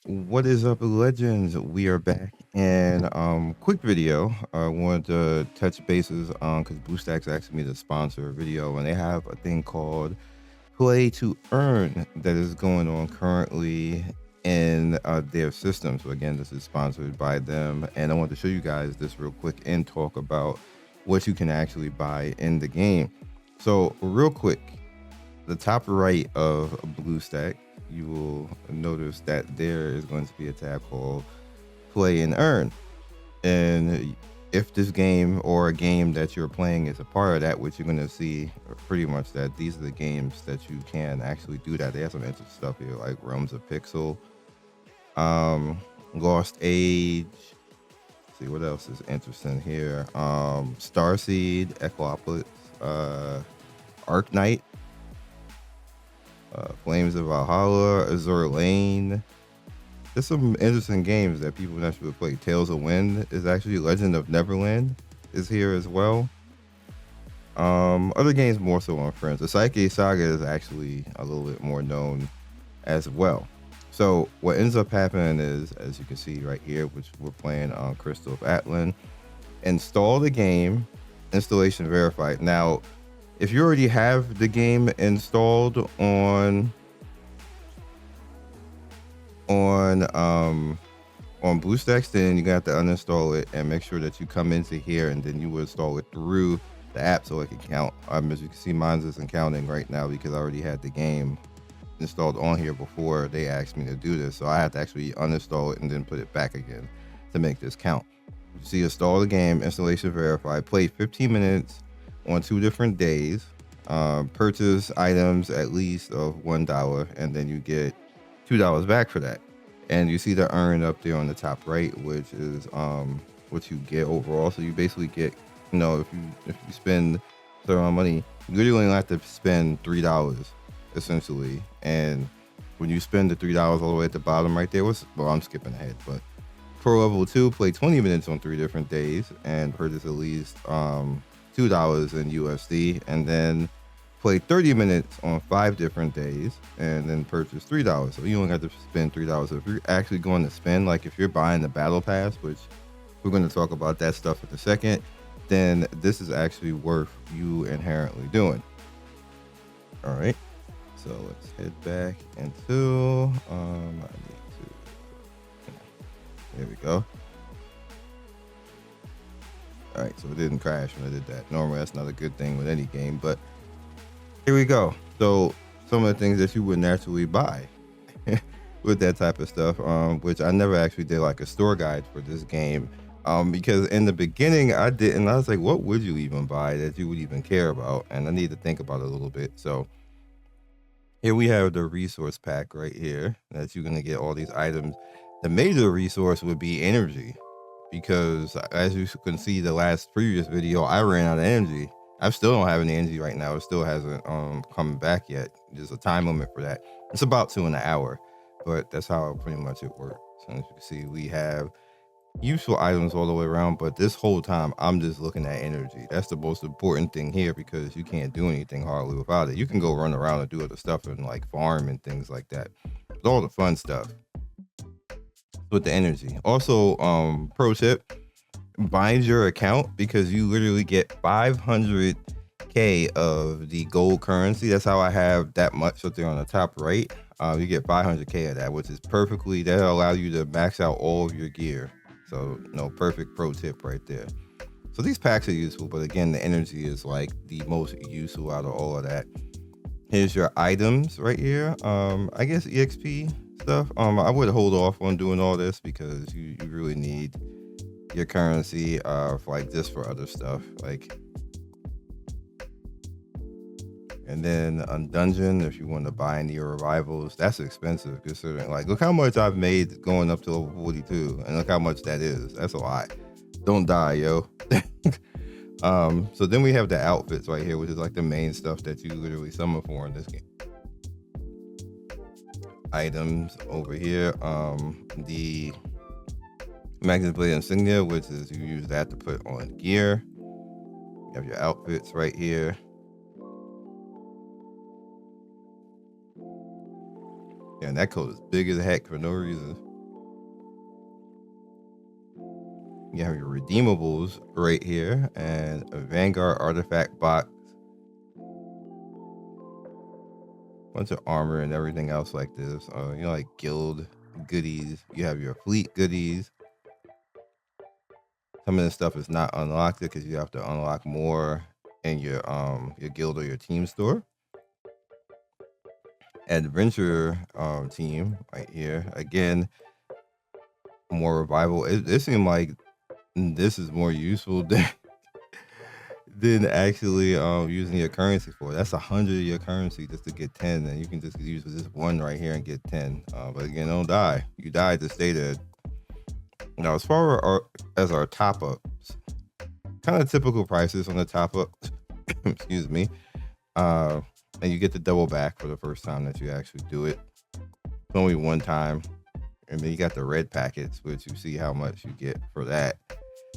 What is up, legends? We are back and quick video. I wanted to touch bases on because Bluestacks asked me to sponsor a video, and they have a thing called Play to Earn that is going on currently in their system. So again, this is sponsored by them, and I want to show you guys this real quick and talk about what you can actually buy in the game. So real quick, the top right of BlueStack, you will notice that there is going to be a tab called Play and Earn. And if this game or a game that you're playing is a part of that, which you're going to see pretty much that these are the games that you can actually do that. They have some interesting stuff here like Realms of Pixel, Lost Age. Let's see what else is interesting here. Starseed, Equapolis, Arc Knight, Flames of Valhalla, Azure Lane. There's some interesting games that people naturally play. Tales of Wind is actually Legend of Neverland is here as well. Other games more so on Friends. The Psyche Saga is actually a little bit more known as well. So what ends up happening is, as you can see right here, which we're playing on Crystal of Atlan, install the game, installation verified. Now, if you already have the game installed on BlueStacks, then you're gonna have to uninstall it and make sure that you come into here, and then you will install it through the app so it can count. As you can see, mine isn't counting right now because I already had the game installed on here before they asked me to do this, so I had to actually uninstall it and then put it back again to make this count. You see, install the game, installation verified, play 15 minutes on 2 different days, purchase items at least of $1, and then you get $2 back for that. And you see the earn up there on the top right, which is what you get overall. So you basically get, if you spend a certain amount of money, you really only have to spend $3 essentially. And when you spend the $3 all the way at the bottom right there, I'm skipping ahead, but Pro Level 2, play 20 minutes on 3 different days and purchase at least $2 in USD, and then play 30 minutes on 5 different days and then purchase $3. So you only have to spend $3. So if you're actually going to spend, like if you're buying the battle pass, which we're going to talk about that stuff in a second, then this is actually worth you inherently doing. All right, so let's head back into there we go. All right, so it didn't crash when I did that. Normally that's not a good thing with any game, but here we go. So some of the things that you would naturally buy with that type of stuff, which I never actually did like a store guide for this game, because in the beginning I didn't. I was like, what would you even buy that you would even care about? And I need to think about it a little bit. So here we have the resource pack right here that you're gonna get all these items. The major resource would be energy, because as you can see the last previous video, I ran out of energy. I still don't have any energy right now. It still hasn't come back yet. There's a time limit for that. It's about 2 in an hour, but that's how pretty much it works. And as you can see, we have useful items all the way around, but this whole time I'm just looking at energy. That's the most important thing here, because you can't do anything hardly without it. You can go run around and do other stuff and like farm and things like that. It's all the fun stuff with the energy. Also, pro tip, bind your account, because you literally get 500k of the gold currency. That's how I have that much up there on the top right. You get 500k of that, which is perfectly, that'll allow you to max out all of your gear. So perfect pro tip right there. So these packs are useful, but again, the energy is like the most useful out of all of that. Here's your items right here. I guess EXP stuff. I would hold off on doing all this because you really need your currency for other stuff, like. And then on dungeon, if you want to buy any revivals, that's expensive considering, like, look how much I've made going up to level 42, and look how much that is. That's a lot. Don't die, yo. So then we have the outfits right here, which is like the main stuff that you literally summon for in this game. Items over here, the Magnet Blade Insignia, which is you use that to put on gear. You have your outfits right here. Yeah, and that code is big as heck for no reason. You have your redeemables right here, and a Vanguard artifact box, bunch of armor and everything else like this. You know, like guild goodies. You have your fleet goodies. Some of this stuff is not unlocked because you have to unlock more in your guild or your team store. Adventure team right here. Again, more revival. It seemed like this is more useful than actually using your currency for. That's 100 of your currency just to get 10, and you can just use this one right here and get 10. But again, don't die. You die to stay dead. Now, as far as our top ups, kind of typical prices on the top ups. Excuse me. And you get the double back for the first time that you actually do it. It's only one time. And then you got the red packets, which you see how much you get for that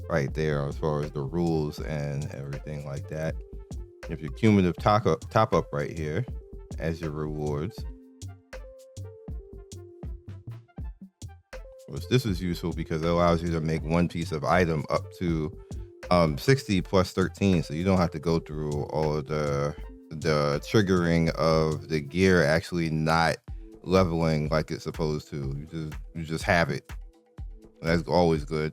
right there as far as the rules and everything like that. You have your cumulative top up right here as your rewards. Which this is useful because it allows you to make one piece of item up to 60 plus 13, so you don't have to go through all of the triggering of the gear actually not leveling like it's supposed to. You just have it. That's always good.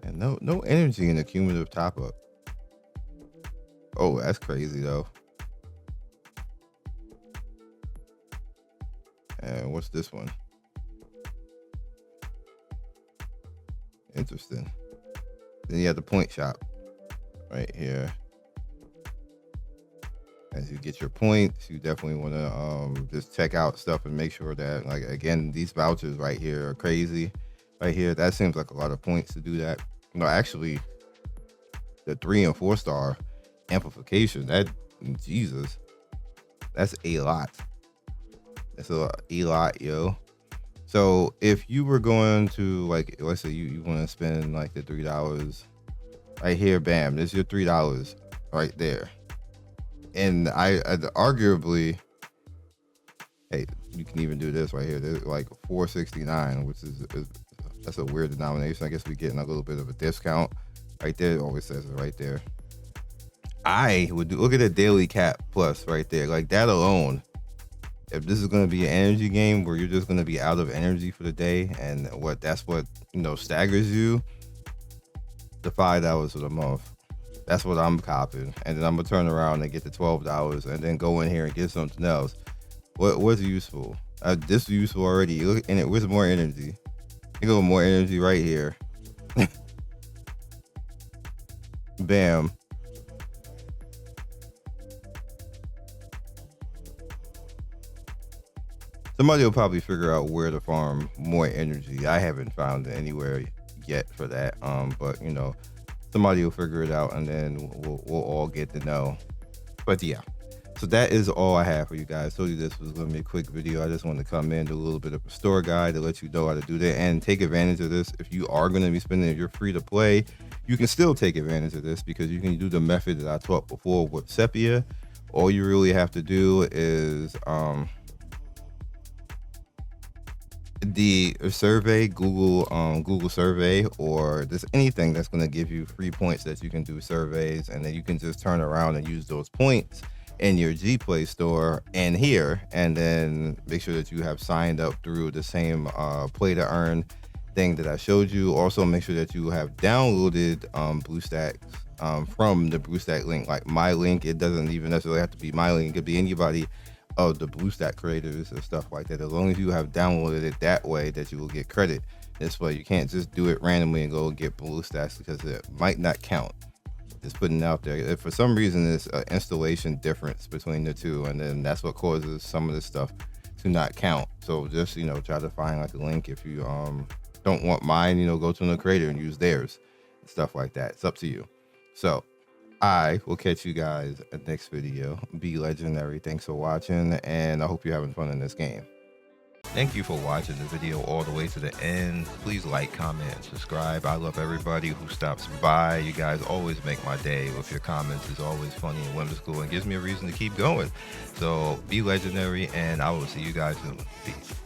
And no energy in the cumulative top up. Oh, that's crazy though. And what's this one? Interesting. Then you have the point shop right here. As you get your points, you definitely want to just check out stuff and make sure that, like, again, these vouchers right here are crazy. Right here, that seems like a lot of points to do that. No, actually, the 3 and 4 star amplification, Jesus, that's a lot. That's a lot, yo. So if you were going to, like, let's say you want to spend like the $3 right here, bam, there's your $3 right there. And I arguably, hey, you can even do this right here. There's like $4.69, which is that's a weird denomination. I guess we're getting a little bit of a discount right there. It always says it right there. I would look at the daily cap plus right there, like that alone. If this is going to be an energy game where you're just going to be out of energy for the day, and that's what staggers you, the $5 for the month. That's what I'm copping, and then I'm gonna turn around and get the $12 and then go in here and get something else. What's useful? This is useful already. Look in it. Where's more energy? You go with more energy right here. Bam. Somebody will probably figure out where to farm more energy. I haven't found it anywhere yet for that. But somebody will figure it out, and then we'll all get to know. But yeah, so that is all I have for you guys. Told you this was going to be a quick video. I just wanted to come in, do a little bit of a store guide to let you know how to do that and take advantage of this. If you are going to be spending, if you're free to play, you can still take advantage of this because you can do the method that I taught before with Sepia. All you really have to do is the survey, Google survey, or just anything that's going to give you free points that you can do surveys, and then you can just turn around and use those points in your G Play store and here, and then make sure that you have signed up through the same play to earn thing that I showed you. Also make sure that you have downloaded Bluestacks from the Bluestack link, like my link. It doesn't even necessarily have to be my link. It could be anybody of the Bluestack creators and stuff like that. As long as you have downloaded it that way, that you will get credit. This way, you can't just do it randomly and go get Bluestacks because it might not count. Just putting it out there. If for some reason there's an installation difference between the two, and then that's what causes some of this stuff to not count. So just try to find like a link. If you don't want mine, go to another creator and use theirs and stuff like that. It's up to you. So I will catch you guys at the next video. Be legendary. Thanks for watching, and I hope you're having fun in this game. Thank you for watching the video all the way to the end. Please like, comment, and subscribe. I love everybody who stops by. You guys always make my day with your comments. It's always funny and whimsical and gives me a reason to keep going. So be legendary, and I will see you guys soon. Peace.